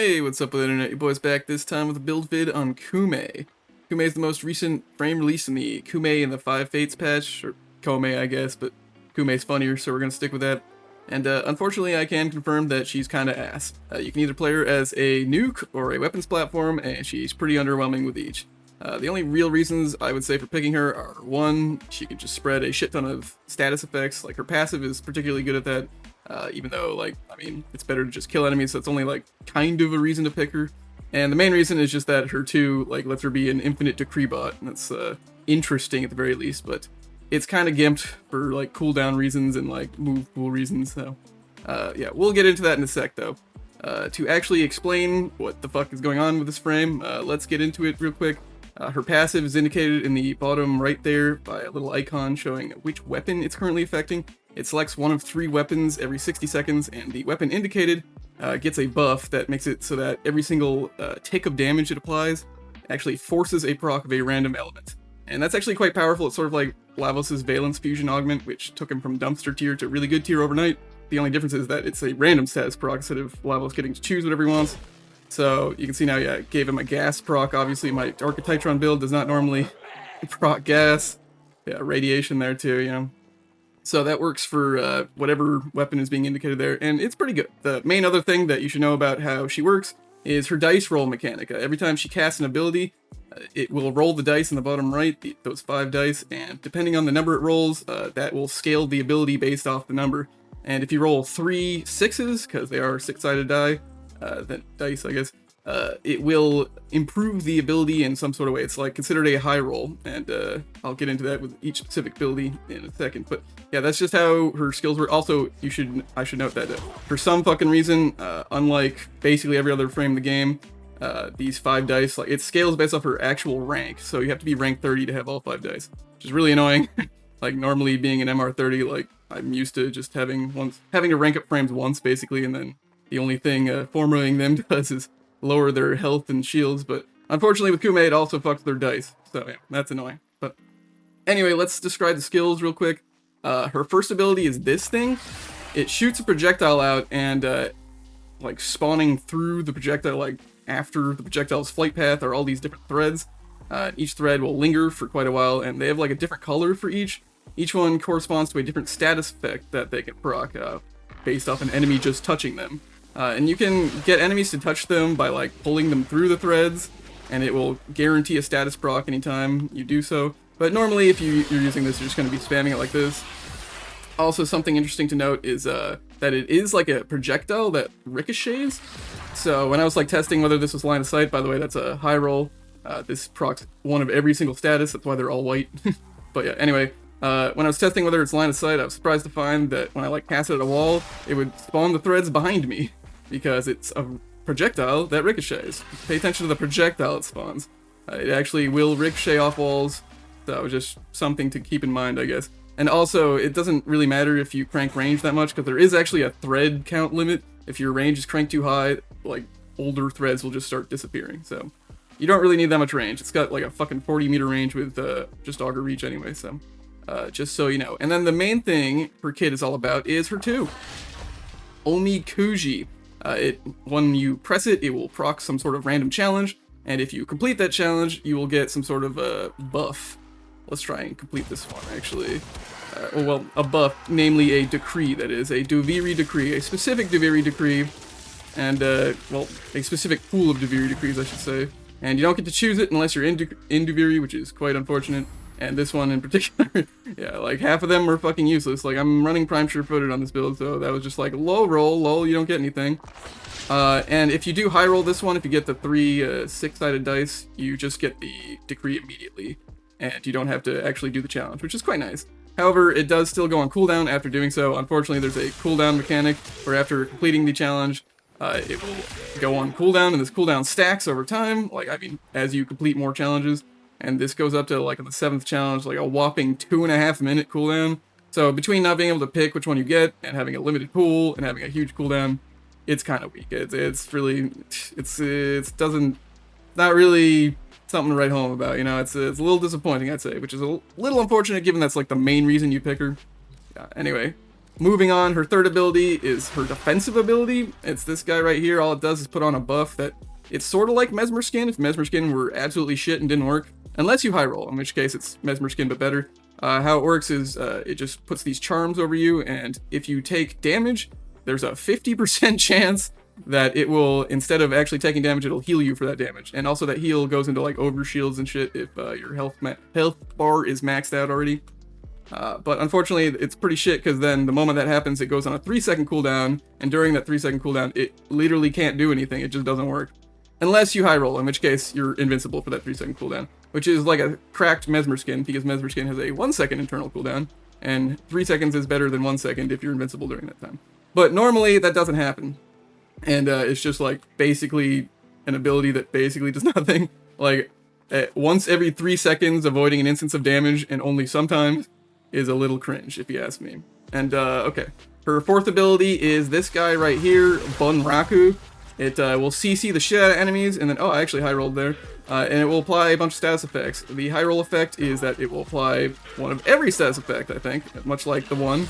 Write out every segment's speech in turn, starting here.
Hey, what's up with internet? Your boy's back this time with a build vid on Koumei. Koumei is the most recent frame release in the Koumei and the 5 Fates patch, or KouMEH I guess, but Koumei's funnier, so we're gonna stick with that. And unfortunately I can confirm that she's kinda ass. You can either play her as a nuke or a weapons platform, and she's pretty underwhelming with each. The only real reasons I would say for picking her are, one, she can just spread a shit ton of status effects, like her passive is particularly good at that. Even though, like, I mean, it's better to just kill enemies, so it's only, like, kind of a reason to pick her. And the main reason is just that her 2, like, lets her be an infinite decree bot, and that's, interesting at the very least, but it's kind of gimped for, like, cooldown reasons and, like, move pool reasons, so, yeah, we'll get into that in a sec, though. To actually explain what the fuck is going on with this frame, let's get into it real quick. Her passive is indicated in the bottom right there by a little icon showing which weapon it's currently affecting. It selects one of 3 weapons every 60 seconds, and the weapon indicated gets a buff that makes it so that every single tick of damage it applies actually forces a proc of a random element. And that's actually quite powerful. It's sort of like Lavos' Valence Fusion Augment, which took him from dumpster tier to really good tier overnight. The only difference is that it's a random status proc instead of Lavos getting to choose whatever he wants. So you can see now, yeah, it gave him a gas proc. Obviously, my Arca Titron build does not normally proc gas. Yeah, radiation there too, you know. So that works for whatever weapon is being indicated there, and it's pretty good. The main other thing that you should know about how she works is her dice roll mechanic. Every time she casts an ability, it will roll the dice in the bottom right, those 5 dice, and depending on the number it rolls, that will scale the ability based off the number. And if you roll 3 6s, because they are 6-sided dice, I guess, it will improve the ability in some sort of way. It's like considered a high roll, and I'll get into that with each specific ability in a second. But yeah, that's just how her skills work. Also, I should note that for some fucking reason, unlike basically every other frame in the game, these 5 dice, like, it scales based off her actual rank. So you have to be rank 30 to have all 5 dice, which is really annoying. Like, normally being an MR30, like, I'm used to just having to rank up frames once basically, and then the only thing formatting them does is lower their health and shields, but unfortunately with Koumei it also fucks their dice, so yeah, that's annoying. But anyway, let's describe the skills real quick. Her first ability is this thing. It shoots a projectile out, and like spawning through the projectile, like after the projectile's flight path, are all these different threads. Each thread will linger for quite a while, and they have like a different color for each. Each one corresponds to a different status effect that they can proc based off an enemy just touching them. And you can get enemies to touch them by, like, pulling them through the threads, and it will guarantee a status proc anytime you do so. But normally, if you're using this, you're just going to be spamming it like this. Also, something interesting to note is that it is like a projectile that ricochets. So when I was, like, testing whether this was line of sight, by the way, that's a high roll. This procs one of every single status, that's why they're all white. But yeah, anyway. When I was testing whether it's line of sight, I was surprised to find that when I, like, cast it at a wall, it would spawn the threads behind me, because it's a projectile that ricochets. Pay attention to the projectile it spawns. It actually will ricochet off walls, so just something to keep in mind, I guess. And also, it doesn't really matter if you crank range that much, because there is actually a thread count limit. If your range is cranked too high, like, older threads will just start disappearing, so you don't really need that much range. It's got, like, a fucking 40-meter range with just auger reach anyway, so just so you know. And then the main thing her kit is all about is her 2. Omikuji. When you press it, it will proc some sort of random challenge, and if you complete that challenge, you will get some sort of buff. Let's try and complete this one, actually. Well, a buff, namely a decree, that is, a Duviri decree, a specific Duviri decree, and, well, a specific pool of Duviri decrees, I should say. And you don't get to choose it unless you're in Duviri, which is quite unfortunate. And this one in particular, yeah, like, half of them are fucking useless. Like, I'm running Prime Sure-Footed on this build, so that was just like, low roll, lol, you don't get anything. And if you do high roll this one, if you get the 3 6-sided dice, you just get the decree immediately, and you don't have to actually do the challenge, which is quite nice. However, it does still go on cooldown after doing so. Unfortunately, there's a cooldown mechanic where after completing the challenge, it will go on cooldown, and this cooldown stacks over time, like, I mean, as you complete more challenges. And this goes up to, like, on the 7th challenge, like a whopping 2.5-minute cooldown. So between not being able to pick which one you get, and having a limited pool, and having a huge cooldown, it's kind of weak. It's really, not really something to write home about, you know. It's a little disappointing, I'd say, which is a little unfortunate given that's, like, the main reason you pick her. Yeah, anyway, moving on, her third ability is her defensive ability. It's this guy right here. All it does is put on a buff that it's sort of like Mesmer Skin, if Mesmer Skin were absolutely shit and didn't work. Unless you high roll, in which case it's Mesmer Skin but better. How it works is it just puts these charms over you, and if you take damage, there's a 50% chance that it will, instead of actually taking damage, it'll heal you for that damage. And also that heal goes into like over shields and shit if your health bar is maxed out already. But unfortunately, it's pretty shit because then the moment that happens, it goes on a 3-second cooldown, and during that 3-second cooldown, it literally can't do anything. It just doesn't work. Unless you high roll, in which case you're invincible for that 3-second cooldown, which is like a cracked Mesmer Skin, because Mesmer Skin has a 1-second internal cooldown, and 3 seconds is better than 1 second if you're invincible during that time. But normally that doesn't happen, and it's just like basically an ability that basically does nothing. Like once every 3 seconds, avoiding an instance of damage, and only sometimes, is a little cringe if you ask me. And okay, her fourth ability is this guy right here, Bunraku. It will CC the shit out of enemies, and then, oh, I actually high rolled there, and it will apply a bunch of status effects. The high roll effect is that it will apply one of every status effect, I think, much like the one.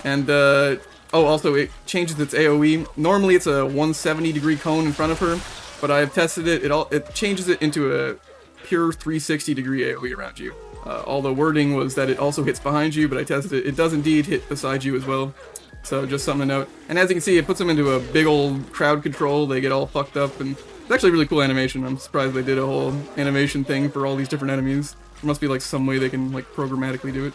And, oh, also, it changes its AoE. Normally, it's a 170-degree cone in front of her, but I have tested it. It changes it into a pure 360-degree AoE around you. All the wording was that it also hits behind you, but I tested it. It does indeed hit beside you as well. So just something to note. And as you can see, it puts them into a big old crowd control. They get all fucked up, and it's actually a really cool animation. I'm surprised they did a whole animation thing for all these different enemies. There must be like some way they can like programmatically do it.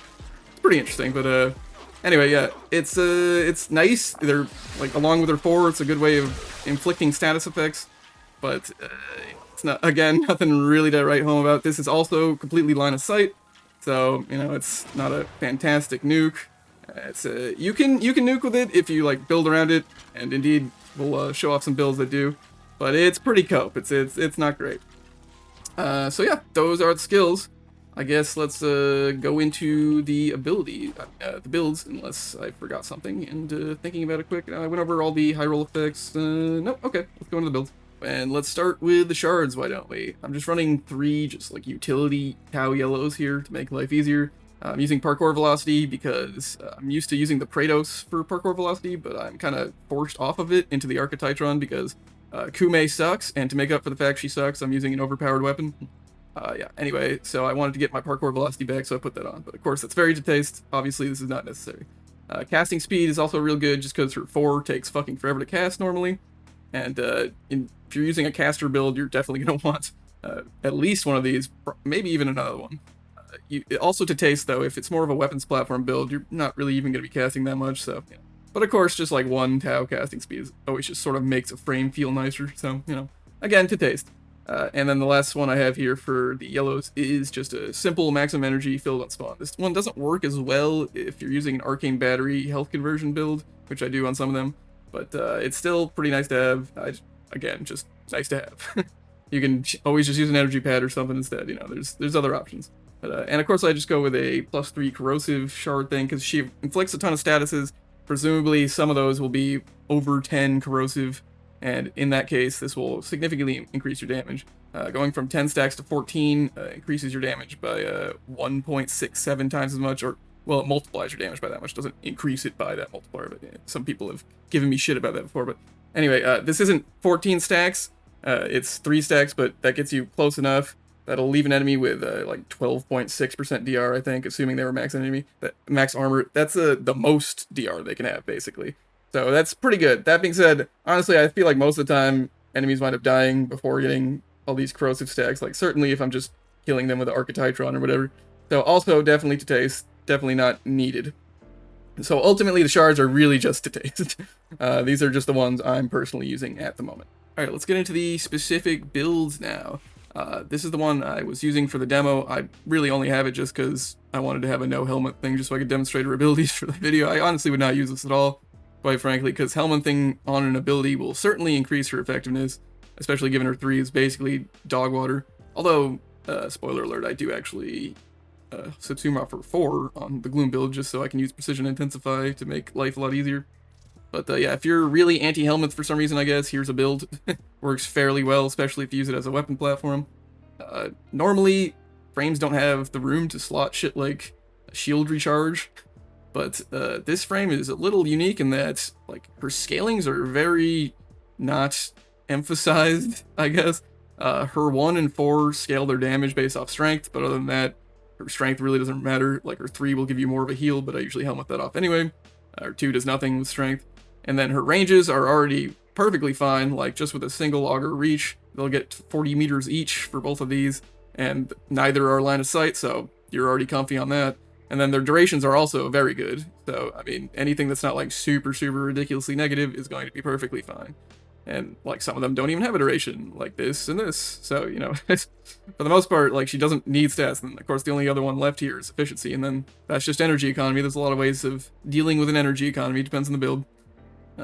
It's pretty interesting, but anyway, yeah, it's nice. They're like, along with their 4, it's a good way of inflicting status effects, but it's not, again, nothing really to write home about. This is also completely line of sight, so you know it's not a fantastic nuke. It's you can nuke with it if you like build around it, and indeed we'll show off some builds that do, but it's pretty cope. It's not great. So yeah, those are the skills. I guess let's go into the ability, the builds, unless I forgot something. And thinking about it quick, I went over all the high roll effects. No, okay, let's go into the builds. And let's start with the shards, why don't we? I'm just running 3 just like utility cow yellows here to make life easier. I'm using parkour velocity because I'm used to using the Kratos for parkour velocity, but I'm kind of forced off of it into the Arca Titron because Koumei sucks, and to make up for the fact she sucks, I'm using an overpowered weapon. Yeah, anyway, so I wanted to get my parkour velocity back, so I put that on. But of course, that's very to taste. Obviously, this is not necessary. Casting speed is also real good just because her 4 takes fucking forever to cast normally. And if you're using a caster build, you're definitely going to want at least one of these, maybe even another one. Also to taste, though, if it's more of a weapons platform build, you're not really even going to be casting that much, so, yeah. But of course, just like 1 Tau casting speed always just sort of makes a frame feel nicer, so, you know, again, to taste. And then the last one I have here for the yellows is just a simple maximum energy filled on spawn. This one doesn't work as well if you're using an arcane battery health conversion build, which I do on some of them, but it's still pretty nice to have. Again, just nice to have. You can always just use an energy pad or something instead, you know, there's other options. But, and of course I just go with a +3 corrosive shard thing, because she inflicts a ton of statuses. Presumably some of those will be over 10 corrosive, and in that case this will significantly increase your damage. Going from 10 stacks to 14 increases your damage by 1.67 times as much, or, well, it multiplies your damage by that much, doesn't increase it by that multiplier, but some people have given me shit about that before. But anyway, this isn't 14 stacks, it's 3 stacks, but that gets you close enough. That'll leave an enemy with like 12.6% DR, I think, assuming they were max enemy, max armor. That's the most DR they can have, basically. So that's pretty good. That being said, honestly, I feel like most of the time enemies wind up dying before getting all these corrosive stacks. Like, certainly if I'm just killing them with the Arca Titron or whatever. So also definitely to taste, definitely not needed. So ultimately the shards are really just to taste. These are just the ones I'm personally using at the moment. All right, let's get into the specific builds now. This is the one I was using for the demo. I really only have it just because I wanted to have a no-helminth thing just so I could demonstrate her abilities for the video. I honestly would not use this at all, quite frankly, because helminthing on an ability will certainly increase her effectiveness, especially given her 3 is basically dog water. Although, spoiler alert, I do actually Satsuma for 4 on the Gloom build just so I can use Precision Intensify to make life a lot easier. But yeah, if you're really anti-helminth for some reason, I guess, here's a build. Works fairly well, especially if you use it as a weapon platform. Normally, frames don't have the room to slot shit like a shield recharge. But this frame is a little unique in that, like, her scalings are very not emphasized, I guess. Her 1 and 4 scale their damage based off strength, but other than that, her strength really doesn't matter. Like, her 3 will give you more of a heal, but I usually helmet that off anyway. Her 2 does nothing with strength. And then her ranges are already perfectly fine, like, just with a single auger reach. They'll get 40 meters each for both of these, and neither are line of sight, so you're already comfy on that. And then their durations are also very good. So, I mean, anything that's not like super, super ridiculously negative is going to be perfectly fine. And like some of them don't even have a duration, like this and this. So, you know, for the most part, like she doesn't need stats. And of course, the only other one left here is efficiency. And then that's just energy economy. There's a lot of ways of dealing with an energy economy. It depends on the build.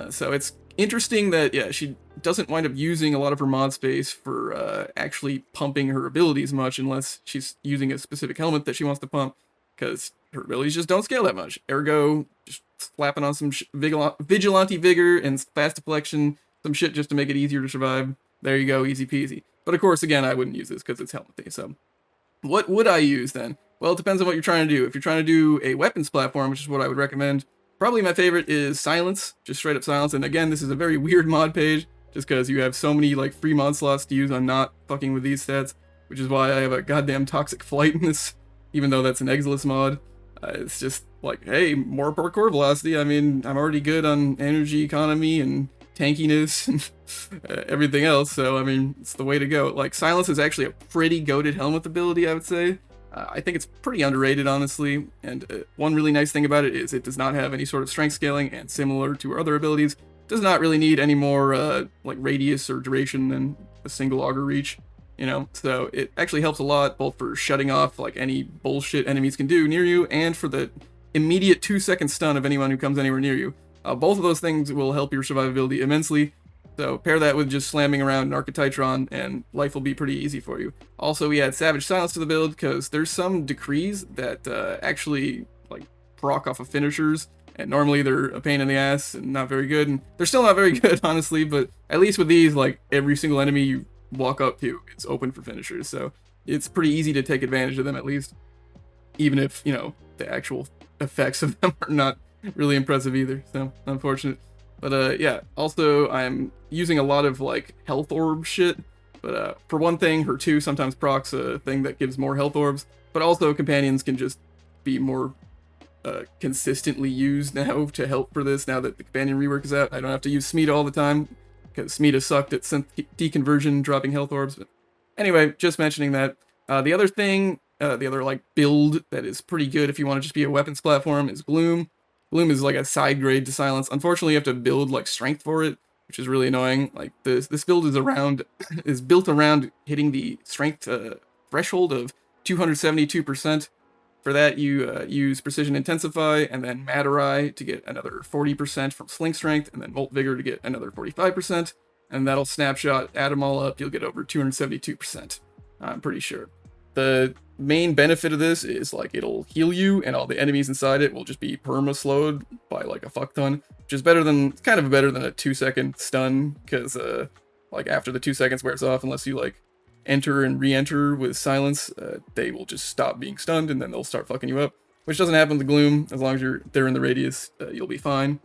So it's interesting that, yeah, she doesn't wind up using a lot of her mod space for actually pumping her abilities much unless she's using a specific helmet that she wants to pump. Because her abilities just don't scale that much. Ergo, just slapping on some vigilante vigor and fast deflection, some shit just to make it easier to survive. There you go, easy peasy. But of course, again, I wouldn't use this because it's helmethy. So, what would I use then? Well, it depends on what you're trying to do. If you're trying to do a weapons platform, which is what I would recommend, probably my favorite is silence, just straight up silence. And again, this is a very weird mod page, just because you have so many like free mod slots to use on not fucking with these stats, which is why I have a goddamn toxic flight in this. Even though that's an Exilus mod, it's just like, hey, more parkour velocity. I mean, I'm already good on energy economy and tankiness and everything else, so I mean, it's the way to go. Like, silence is actually a pretty goated helmet ability, I would say. I think it's pretty underrated, honestly, and one really nice thing about it is it does not have any sort of strength scaling, and similar to our other abilities, does not really need any more like radius or duration than a single auger reach. You know, so it actually helps a lot, both for shutting off like any bullshit enemies can do near you, and for the immediate 2-second stun of anyone who comes anywhere near you. Both of those things will help your survivability immensely. So pair that with just slamming around an Arca Titron, and life will be pretty easy for you. Also, we add Savage Silence to the build because there's some decrees that actually like proc off of finishers, and normally they're a pain in the ass and not very good. And they're still not very good, honestly, but at least with these, like every single enemy you walk up to, it's open for finishers, so it's pretty easy to take advantage of them, at least, even if, you know, the actual effects of them are not really impressive either. So unfortunate. But yeah, also I'm using a lot of like health orb shit, but for one thing, her 2 sometimes procs a thing that gives more health orbs, but also companions can just be more consistently used now to help for this. Now that the companion rework is out, I don't have to use Smita all the time, because Smita sucked at synth deconversion, dropping health orbs. But anyway, just mentioning that. The other thing, the other like build that is pretty good if you want to just be a weapons platform is Gloom. Gloom is like a side grade to silence. Unfortunately, you have to build like strength for it, which is really annoying. Like this build is built around hitting the strength threshold of 272%. For that, you use Precision Intensify, and then Maturai to get another 40% from Sling Strength, and then Volt Vigor to get another 45%, and that'll snapshot, add them all up, you'll get over 272%, I'm pretty sure. The main benefit of this is, like, it'll heal you, and all the enemies inside it will just be perma-slowed by, like, a fuck ton, which is kind of better than a 2-second stun, because, like, after the 2 seconds wears off, unless you, like, enter and re-enter with silence, they will just stop being stunned, and then they'll start fucking you up, which doesn't happen with Gloom. As long as they're in the radius, you'll be fine.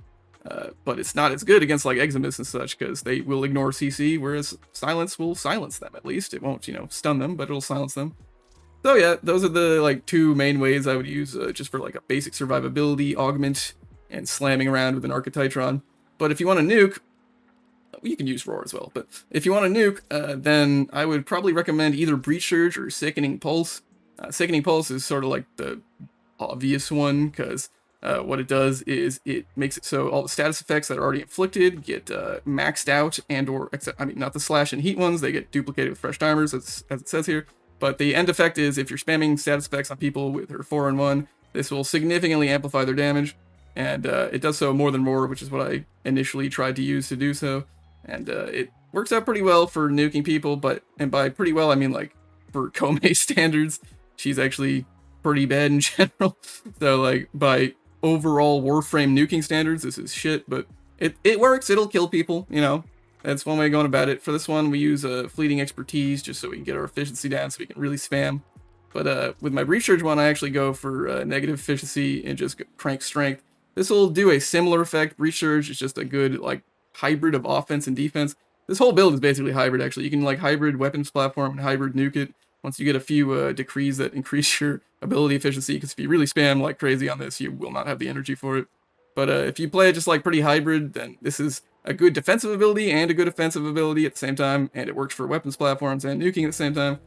But it's not as good against like Eximus and such, because they will ignore CC, whereas silence will silence them. At least it won't, you know, stun them, but it'll silence them. So yeah, those are the like 2 main ways I would use just for like a basic survivability augment and slamming around with an Arca Titron. But if you want to nuke, you can use Roar as well, but if you want to nuke, then I would probably recommend either Breach Surge or Sickening Pulse. Sickening Pulse is sort of like the obvious one, because what it does is it makes it so all the status effects that are already inflicted get maxed out, I mean, not the slash and heat ones, they get duplicated with fresh timers, as it says here. But the end effect is if you're spamming status effects on people with her 4-in-1, this will significantly amplify their damage, and it does so more than Roar, which is what I initially tried to use to do so. And it works out pretty well for nuking people, and by pretty well, I mean like for KouMEH standards, she's actually pretty bad in general. So like by overall Warframe nuking standards, this is shit, but it works, it'll kill people, you know. That's one way of going about it. For this one, we use Fleeting Expertise just so we can get our efficiency down so we can really spam. But with my Breach Surge one, I actually go for negative efficiency and just crank strength. This will do a similar effect. Breach Surge is just a good like hybrid of offense and defense. This whole build is basically hybrid, actually. You can like hybrid weapons platform and hybrid nuke it once you get a few decrees that increase your ability efficiency, because if you really spam like crazy on this, you will not have the energy for it. But if you play it just like pretty hybrid, then this is a good defensive ability and a good offensive ability at the same time, and it works for weapons platforms and nuking at the same time.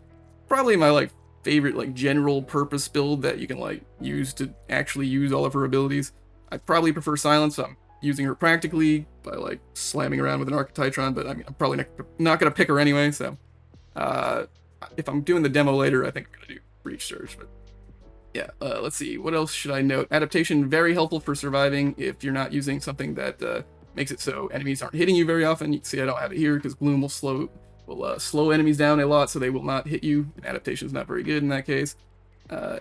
Probably my like favorite like general purpose build that you can like use to actually use all of her abilities. I probably prefer Silence, so I'm using her practically by like slamming around with an Arca Titron, but I mean, I'm probably not gonna pick her anyway, so if I'm doing the demo later, I think I'm gonna do Breach Surge. But yeah, let's see, what else should I note? Adaptation, very helpful for surviving if you're not using something that makes it so enemies aren't hitting you very often. You can see I don't have it here because Gloom will slow enemies down a lot, so they will not hit you, and adaptation is not very good in that case.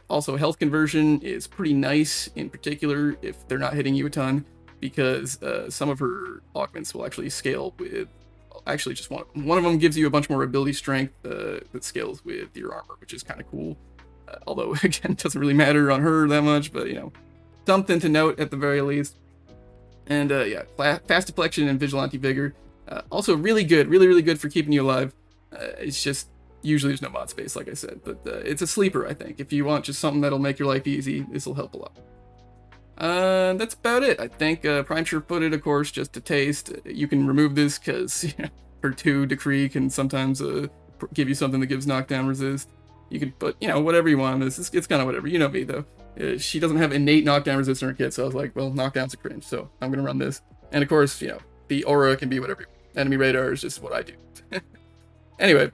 Also, health conversion is pretty nice, in particular if they're not hitting you a ton, because some of her augments will actually scale with, actually just one of them gives you a bunch more ability strength that scales with your armor, which is kind of cool. Although, again, it doesn't really matter on her that much, but, you know, something to note at the very least. And, yeah, fast deflection and vigilante vigor. Also really good, really good for keeping you alive. It's just, usually there's no mod space, like I said, but it's a sleeper, I think. If you want just something that'll make your life easy, this will help a lot. That's about it. I think Prime Sure-Footed, of course, just to taste. You can remove this because you know, her 2 decree can sometimes give you something that gives knockdown resist. You could put, you know, whatever you want on this. It's kind of whatever. You know me, though. She doesn't have innate knockdown resist in her kit, so I was like, well, knockdown's a cringe, so I'm going to run this. And of course, you know, the aura can be whatever. Enemy radar is just what I do. Anyway,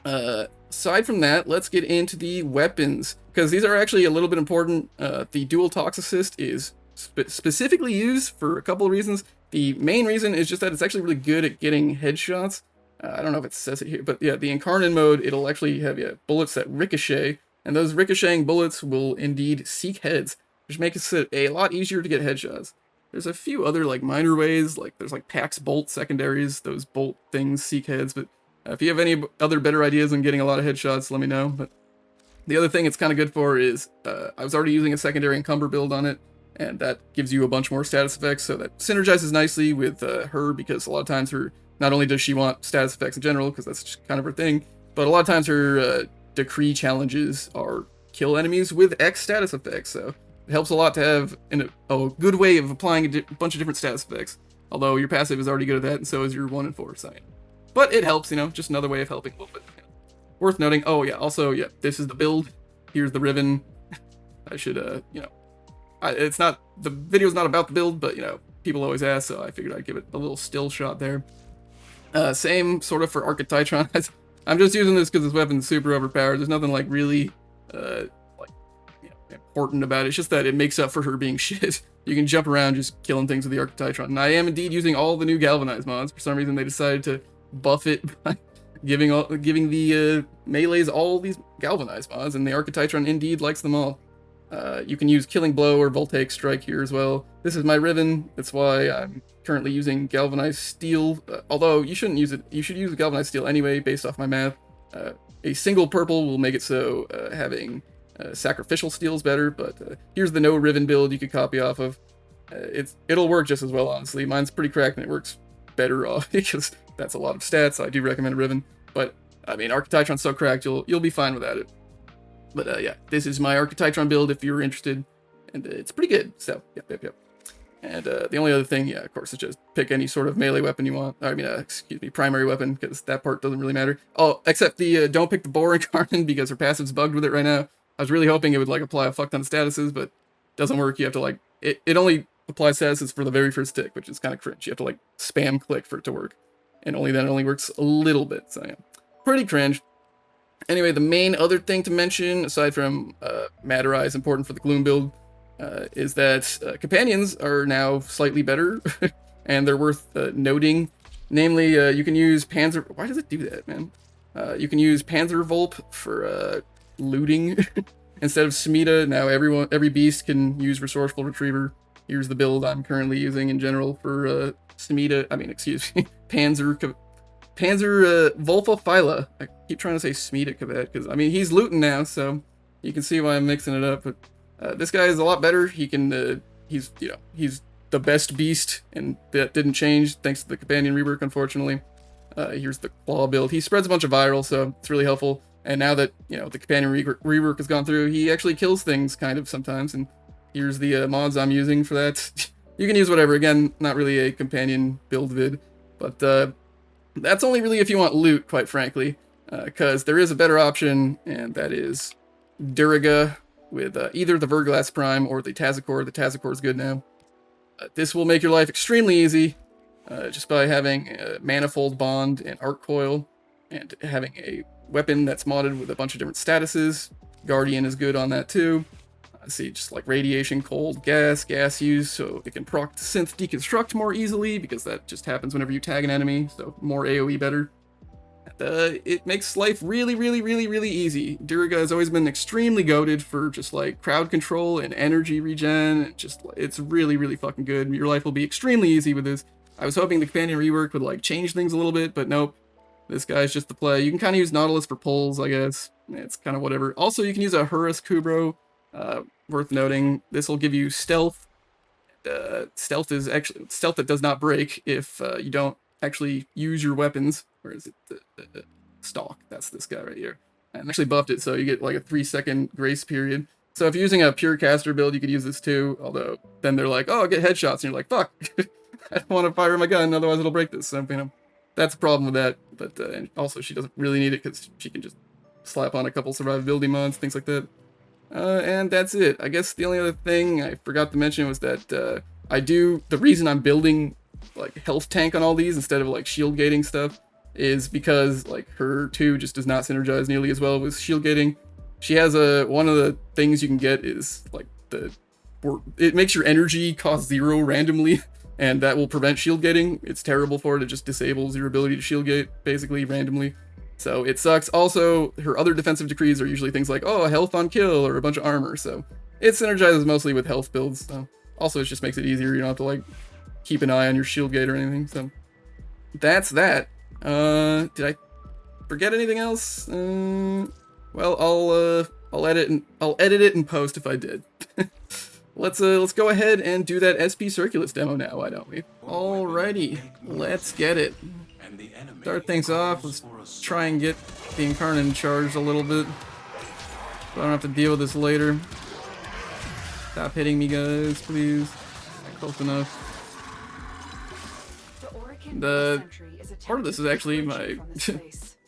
aside from that, let's get into the weapons, because these are actually a little bit important. The dual Toxocyst is specifically used for a couple of reasons. The main reason is just that it's actually really good at getting headshots. I don't know if it says it here, but yeah, the Incarnate mode, it'll actually have bullets that ricochet, and those ricocheting bullets will indeed seek heads, which makes it a lot easier to get headshots. There's a few other like minor ways, like there's like Pax bolt secondaries, those bolt things seek heads, but if you have any other better ideas on getting a lot of headshots, let me know. But the other thing it's kind of good for is, I was already using a secondary encumber build on it, and that gives you a bunch more status effects, so that synergizes nicely with her, because a lot of times not only does she want status effects in general, because that's just kind of her thing, but a lot of times her decree challenges are kill enemies with X status effects, so it helps a lot to have a good way of applying a bunch of different status effects, although your passive is already good at that, and so is your 1 and 4, so yeah. But it helps, you know, just another way of helping a little bit. You know. Worth noting, oh yeah, also, yeah, this is the build, here's the Riven. I should, you know, it's not, the video's not about the build, but, you know, people always ask, so I figured I'd give it a little still shot there. Same sort of for Arca Titron. I'm just using this because this weapon's super overpowered. There's nothing like really like important about it. It's just that it makes up for her being shit. You can jump around just killing things with the Arca Titron. And I am indeed using all the new Galvanized mods. For some reason they decided to buff it by giving the melees all these Galvanized mods, and the Arca Titron indeed likes them all. You can use Killing Blow or Voltaic Strike here as well. This is my Riven, that's why I'm currently using Galvanized Steel, although you shouldn't use it. You should use Galvanized Steel anyway, based off my math. A single purple will make it so having Sacrificial Steel is better, but here's the no Riven build you could copy off of. It'll work just as well, honestly. Mine's pretty cracked and it works better off, because that's a lot of stats. I do recommend Riven, but I mean, Arca Titron's so cracked, you'll be fine without it. But yeah, this is my Arca Titron build if you're interested, and it's pretty good, so yep. And the only other thing, yeah, of course, is just pick any sort of melee weapon you want. I mean, excuse me, primary weapon, because that part doesn't really matter. Oh, except the don't pick the Boar Incarnate, because her passive's bugged with it right now. I was really hoping it would like apply a fuck ton of statuses, but it doesn't work. You have to like, it only applies statuses for the very first tick, which is kind of cringe. You have to like spam click for it to work, and only then it only works a little bit, so yeah, pretty cringe. Anyway, the main other thing to mention, aside from Matter Eye is important for the Gloom build, is that companions are now slightly better, and they're worth noting. Namely, you can use Panzer... Why does it do that, man? You can use Panzer Volp for looting instead of Smita. Now every beast can use Resourceful Retriever. Here's the build I'm currently using in general for Smita. I mean, excuse me, Panzer Panzer Volfophyla. I keep trying to say Schmiedekavet because I mean he's looting now, so you can see why I'm mixing it up. But this guy is a lot better. He can he's the best beast, and that didn't change thanks to the companion rework, unfortunately. Here's the claw build. He spreads a bunch of viral, so it's really helpful. And now that the companion rework has gone through, he actually kills things kind of sometimes. And here's the mods I'm using for that. You can use whatever. Again, not really a companion build vid, but that's only really if you want loot, quite frankly, because there is a better option, and that is Diriga with either the Verglass Prime or the Tazakor. The Tazakor is good now. This will make your life extremely easy, just by having a Manifold Bond and Arc Coil, and having a weapon that's modded with a bunch of different statuses. Guardian is good on that too. See, just like radiation, cold, gas use, so it can proc synth deconstruct more easily, because that just happens whenever you tag an enemy, so more AoE better. And, it makes life really easy. Diriga has always been extremely goated for just like crowd control and energy regen, and just, it's really fucking good. Your life will be extremely easy with this. I was hoping the companion rework would like change things a little bit, but nope. This guy's just the play. You can kind of use Nautilus for pulls, I guess. It's kind of whatever. Also, you can use a huras kubrow. Worth noting, this will give you stealth. Stealth that does not break if you don't actually use your weapons. Where is it? Stalk. That's this guy right here. And actually buffed it, so you get like a 3-second grace period. So if you're using a pure caster build, you could use this too. Although then they're like, oh, get headshots, and you're like, fuck, I don't want to fire my gun, otherwise it'll break this. So that's a problem with that. But and also she doesn't really need it because she can just slap on a couple survivability mods, things like that. And that's it. I guess the only other thing I forgot to mention was that the reason I'm building like health tank on all these instead of like shield gating stuff is because like her 2 just does not synergize nearly as well with shield gating. She has one of the things you can get is like it makes your energy cost 0 randomly, and that will prevent shield gating. It's terrible for it. It just disables your ability to shield gate basically randomly. So it sucks. Also, her other defensive decrees are usually things like, oh, health on kill or a bunch of armor. So it synergizes mostly with health builds. So also, it just makes it easier. You don't have to like keep an eye on your shield gate or anything. So that's that. Did I forget anything else? Well, I'll edit it in post if I did. Let's go ahead and do that SP Circulus demo now. Why don't we? Alrighty, let's get it. Start things off. Let's try and get the Incarnate charged a little bit, so I don't have to deal with this later. Stop hitting me, guys, please. Close enough. The part of this is actually my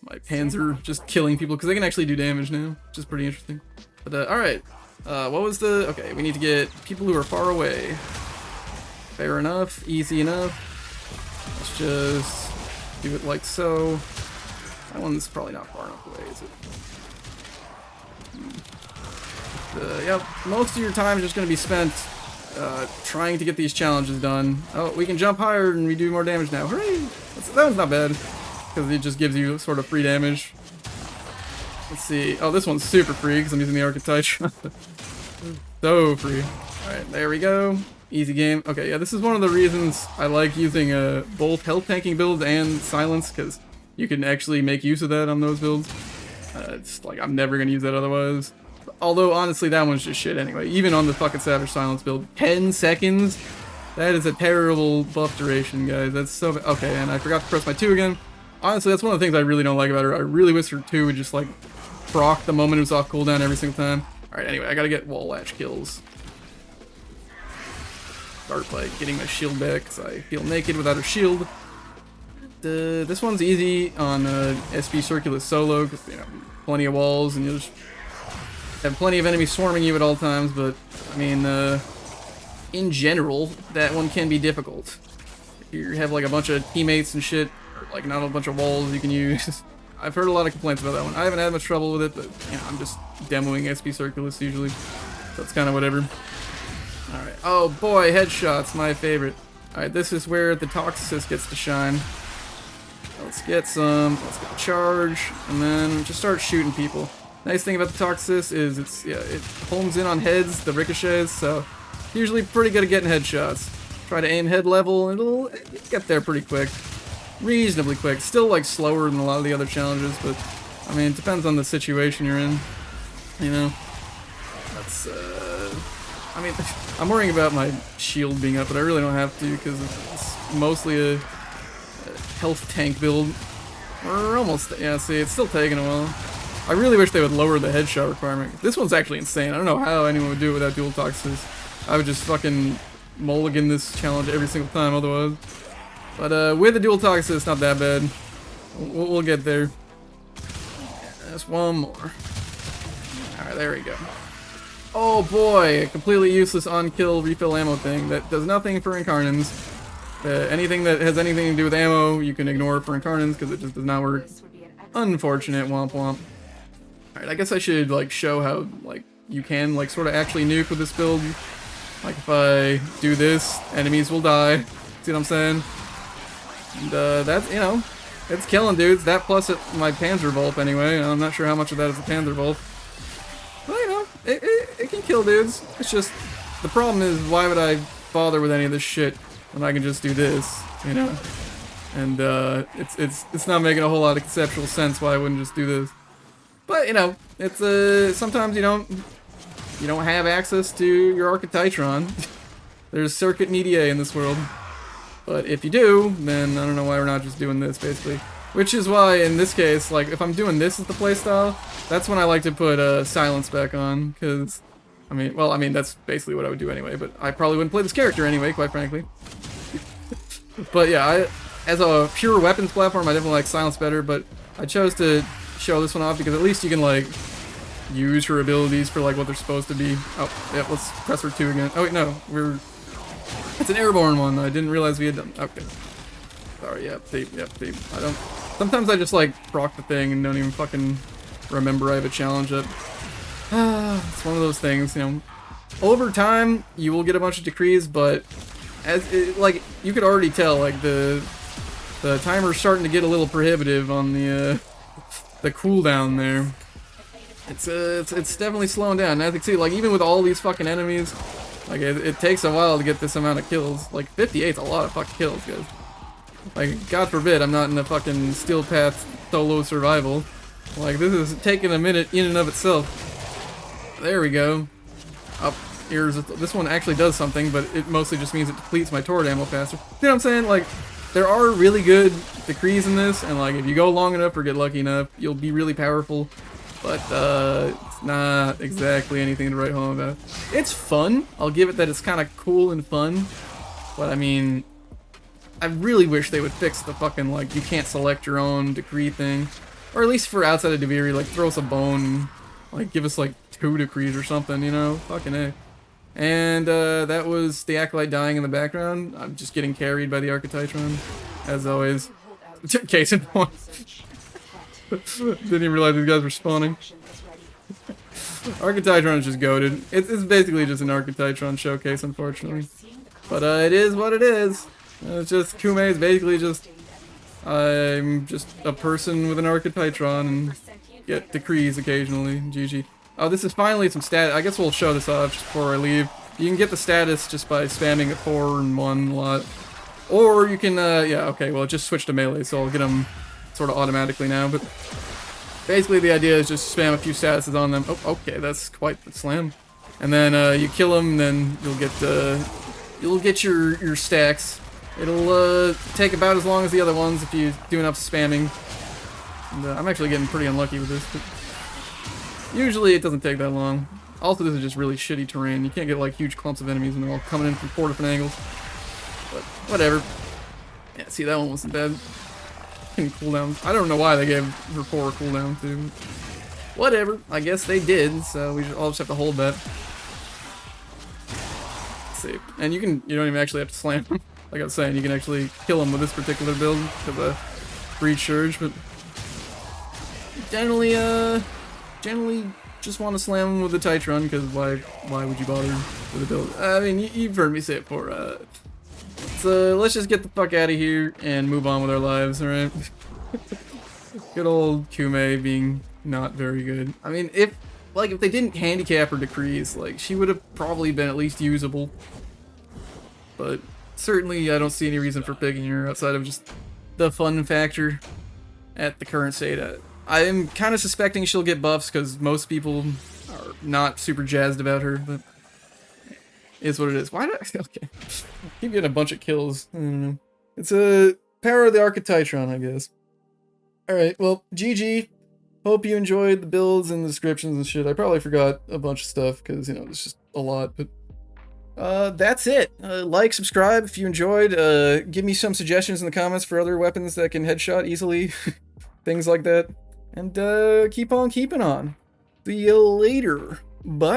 my panzer just killing people, because they can actually do damage now, which is pretty interesting. But alright, what was the... Okay, we need to get people who are far away. Fair enough, easy enough. Let's just do it like so. That one's probably not far enough away, is it? Yep, most of your time is just going to be spent trying to get these challenges done. Oh, we can jump higher and we do more damage now. Hooray! That was not bad, because it just gives you sort of free damage. Let's see. Oh, this one's super free because I'm using the Arca Titron. So free. Alright, there we go. Easy game. Okay, yeah, this is one of the reasons I like using both health tanking builds and silence, because you can actually make use of that on those builds. It's like, I'm never going to use that otherwise. Although, honestly, that one's just shit anyway. Even on the fucking Savage Silence build. 10 seconds? That is a terrible buff duration, guys. That's so... Okay, and I forgot to press my 2 again. Honestly, that's one of the things I really don't like about her. I really wish her 2 would just, like, proc the moment it was off cooldown every single time. Alright, anyway, I gotta get wall latch kills. Start by getting my shield back, because I feel naked without a shield. This one's easy on SP Circulus solo, because, you know, plenty of walls, and you'll just have plenty of enemies swarming you at all times, but, I mean, in general, that one can be difficult. If you have, like, a bunch of teammates and shit, or, like, not a bunch of walls you can use. I've heard a lot of complaints about that one. I haven't had much trouble with it, but, you know, I'm just demoing SP Circulus usually, so it's kind of whatever. Alright, oh boy, headshots, my favorite. Alright, this is where the Toxocyst gets to shine. Let's get a charge, and then just start shooting people. Nice thing about the Toxocyst is it homes in on heads, the ricochets, so usually pretty good at getting headshots. Try to aim head level, and it'll get there pretty quick. reasonably quick. Still, like, slower than a lot of the other challenges, but, I mean, it depends on the situation you're in, you know? That's, I mean, I'm worrying about my shield being up, but I really don't have to, because it's mostly a health tank build. We're almost, yeah, see, it's still taking a while. I really wish they would lower the headshot requirement. This one's actually insane. I don't know how anyone would do it without dual Toxocyst. I would just fucking mulligan this challenge every single time otherwise. But with the dual Toxocyst, it's not that bad. We'll get there. Just one more. Alright, there we go. Oh boy, a completely useless on-kill refill ammo thing that does nothing for Incarnans. Anything that has anything to do with ammo, you can ignore for Incarnans because it just does not work. Unfortunate, womp womp. Alright, I guess I should, like, show how, like, you can, like, sort of actually nuke with this build. Like, if I do this, enemies will die. See what I'm saying? And, that's, you know, it's killing dudes. That plus my Panzer Volp, anyway. I'm not sure how much of that is a Panzer Volp. But, you know, it can kill dudes. It's just, the problem is, why would I bother with any of this shit when I can just do this, you know? And, it's not making a whole lot of conceptual sense why I wouldn't just do this. But, you know, it's, sometimes you don't have access to your Arca Titron. There's circuit media in this world. But if you do, then I don't know why we're not just doing this, basically. Which is why, in this case, like, if I'm doing this as the playstyle, that's when I like to put, silence back on, because, I mean, that's basically what I would do anyway, but I probably wouldn't play this character anyway, quite frankly. But yeah, as a pure weapons platform, I definitely like silence better, but I chose to show this one off because at least you can, like, use her abilities for, like, what they're supposed to be. Oh, yeah, let's press her 2 again. Oh, wait, no, it's an airborne one. I didn't realize we had done. Okay. Sorry, yep, I don't. Sometimes I just, like, proc the thing and don't even fucking remember I have a challenge up. It's one of those things, you know. Over time, you will get a bunch of decrees, but like, you could already tell, like, the timer's starting to get a little prohibitive on the cooldown there. It's definitely slowing down. And as you can see, like, even with all these fucking enemies, like, it takes a while to get this amount of kills. Like, 58's a lot of fucking kills, guys. Like, God forbid I'm not in a fucking Steel Path solo survival. Like, this is taking a minute in and of itself. There we go. Up here's this one actually does something, but it mostly just means it depletes my turret ammo faster. You know what I'm saying? Like, there are really good decrees in this, and like, if you go long enough or get lucky enough, you'll be really powerful. But it's not exactly anything to write home about. It's fun. I'll give it that it's kind of cool and fun. But I mean, I really wish they would fix the fucking, like, you can't select your own decree thing. Or at least for outside of Deviri, like, throw us a bone and, like, give us, like, 2 decrees or something, you know? Fucking A. And, that was the Acolyte dying in the background. I'm just getting carried by the Arca Titron, as always. Case in point. Didn't even realize these guys were spawning. Arca Titron is just goated. It's basically just an Arca Titron showcase, unfortunately. But, it is what it is. It's just, KouMEH is basically just, I'm just a person with an Arca Titron and get decrees occasionally. GG. Oh, this is finally some stat. I guess we'll show this off just before I leave. You can get the status just by spamming a 4 and 1 a lot. Or you can, yeah, okay, well, it just switched to melee, so I'll get them sort of automatically now. But basically the idea is just spam a few statuses on them. Oh, okay, that's quite the slam. And then you kill them, then you'll get your stacks. It'll take about as long as the other ones if you do enough spamming. And, I'm actually getting pretty unlucky with this, but usually it doesn't take that long. Also, this is just really shitty terrain. You can't get like huge clumps of enemies and they're all coming in from 4 different angles. But whatever. Yeah, see, that one wasn't bad. Cooldowns. I don't know why they gave her 4 cooldown too. Whatever. I guess they did, so I'll just have to hold that. Let's see. And you don't even actually have to slam them. Like I was saying, you can actually kill them with this particular build because of Breach Surge, but generally just want to slam them with the Titron because why would you bother with a build? I mean, you've heard me say it before. So let's just get the fuck out of here and move on with our lives, alright? Good old KouMEH being not very good. I mean, if they didn't handicap her decrees, like, she would have probably been at least usable. But certainly I don't see any reason for picking her outside of just the fun factor at the current state. I am kind of suspecting she'll get buffs because most people are not super jazzed about her, but it's what it is. Why did I... Okay. Keep getting a bunch of kills. I don't know. It's a power of the Arca Titron, I guess. Alright, well, GG. Hope you enjoyed the builds and the descriptions and shit. I probably forgot a bunch of stuff because, you know, it's just a lot, but that's it. Like, subscribe if you enjoyed. Give me some suggestions in the comments for other weapons that can headshot easily. Things like that. And keep on keeping on. See you later. Bye.